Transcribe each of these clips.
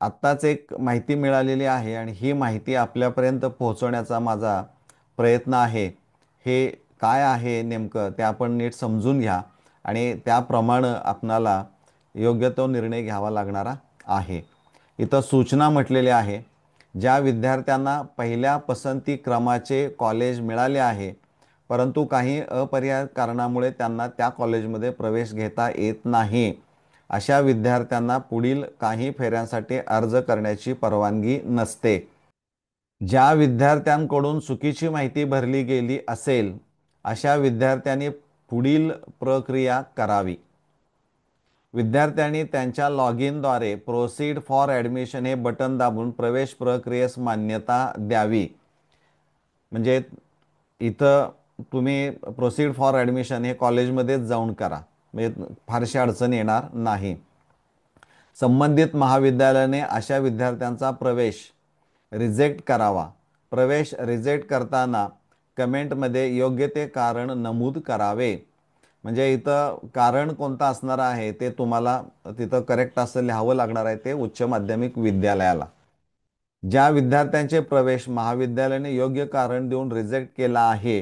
आत्ताच एक माहिती मिळालेली आहे आणि ही माहिती आपल्यापर्यंत पोहोचवण्याचा माझा प्रयत्न आहे. हे काय आहे नेमकं ते आपण नीट समजून घ्या आणि त्याप्रमाणे आपणाला योग्य तो निर्णय घ्यावा लागणारा आहे. इथं सूचना म्हटलेली आहे, ज्या विद्यार्थ्यांना पहिल्या पसंती क्रमाचे कॉलेज मिळाले आहे, परंतु काही अपरिहार्य कारणामुळे त्यांना त्या कॉलेजमध्ये प्रवेश घेता येत नाही, अशा विद्यार्थ्यांना पुढील काही फेऱ्यांसाठी अर्ज करण्याची परवानगी नसते. ज्या विद्यार्थ्यांकडून चुकीची माहिती भरली गेली असेल, अशा विद्यार्थ्यांनी पुढील प्रक्रिया करावी. विद्यार्थ्यांनी त्यांच्या लॉग इनद्वारे प्रोसीड फॉर ॲडमिशन हे बटन दाबून प्रवेश प्रक्रियेस मान्यता द्यावी. म्हणजे इथं तुम्ही प्रोसीड फॉर ॲडमिशन हे कॉलेजमध्येच जाऊन करा, म्हणजे फारशी अडचण येणार नाही. संबंधित महाविद्यालयाने अशा विद्यार्थ्यांचा प्रवेश रिजेक्ट करावा. प्रवेश रिजेक्ट करताना कमेंटमध्ये योग्य ते कारण नमूद करावे. म्हणजे इथं कारण कोणतं असणार आहे ते तुम्हाला तिथं करेक्ट असं लिहावं लागणार आहे, ते उच्च माध्यमिक विद्यालयाला. ज्या विद्यार्थ्यांचे प्रवेश महाविद्यालयाने योग्य कारण देऊन रिजेक्ट केला आहे,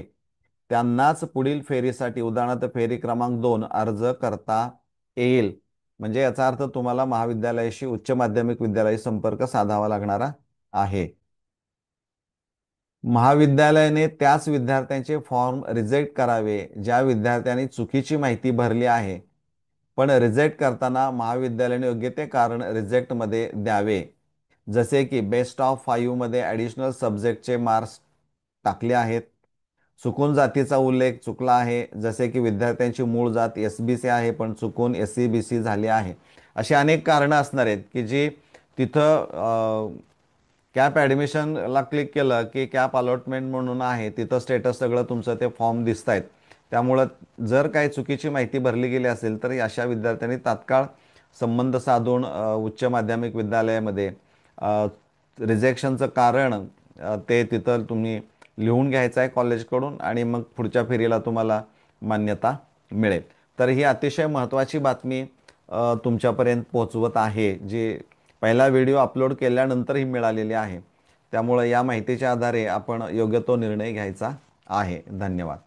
त्यांनाच पुढील फेरीसाठी उदाहरणार्थ फेरी क्रमांक 2 अर्ज करता येईल. म्हणजे याचा अर्थ तुम्हाला महाविद्यालयाशी उच्च माध्यमिक विद्यालयाशी संपर्क साधावा लागणारा आहे. महाविद्यालयाने त्याच विद्यार्थ्यांचे फॉर्म रिजेक्ट करावे ज्या विद्यार्थ्यांनी चुकीची माहिती भरली आहे, पण रिजेक्ट करताना महाविद्यालयाने योग्य ते कारण रिजेक्टमध्ये द्यावे. जसे की बेस्ट ऑफ 5 मध्ये ॲडिशनल सब्जेक्टचे मार्क्स टाकले आहेत, चुकून जातीचा उल्लेख चुकला आहे, जसे की विद्यार्थ्यांची मूळ जात SBC आहे पण चुकून SCBC झाली आहे. अशी अनेक कारणं असणार आहेत की जी तिथं कॅप ॲडमिशनला क्लिक केलं की कॅप अलॉटमेंट म्हणून आहे, तिथं स्टेटस सगळं तुमचं ते फॉर्म दिसत आहेत. त्यामुळं जर काही चुकीची माहिती भरली गेली असेल तर अशा विद्यार्थ्यांनी तात्काळ संबंध साधून उच्च माध्यमिक विद्यालयामध्ये रिजेक्शनचं कारण ते तिथं तुम्ही लिहून घ्यायचं आहे कॉलेजकडून आणि मग पुढच्या फेरीला तुम्हाला मान्यता मिळेल. तर ही अतिशय महत्त्वाची बातमी तुमच्यापर्यंत पोहोचवत आहे, जी पहिला व्हिडिओ अपलोड केल्यानंतर ही मिळालेली आहे. त्यामुळे या माहितीच्या आधारे आपण योग्य तो निर्णय घ्यायचा आहे. धन्यवाद.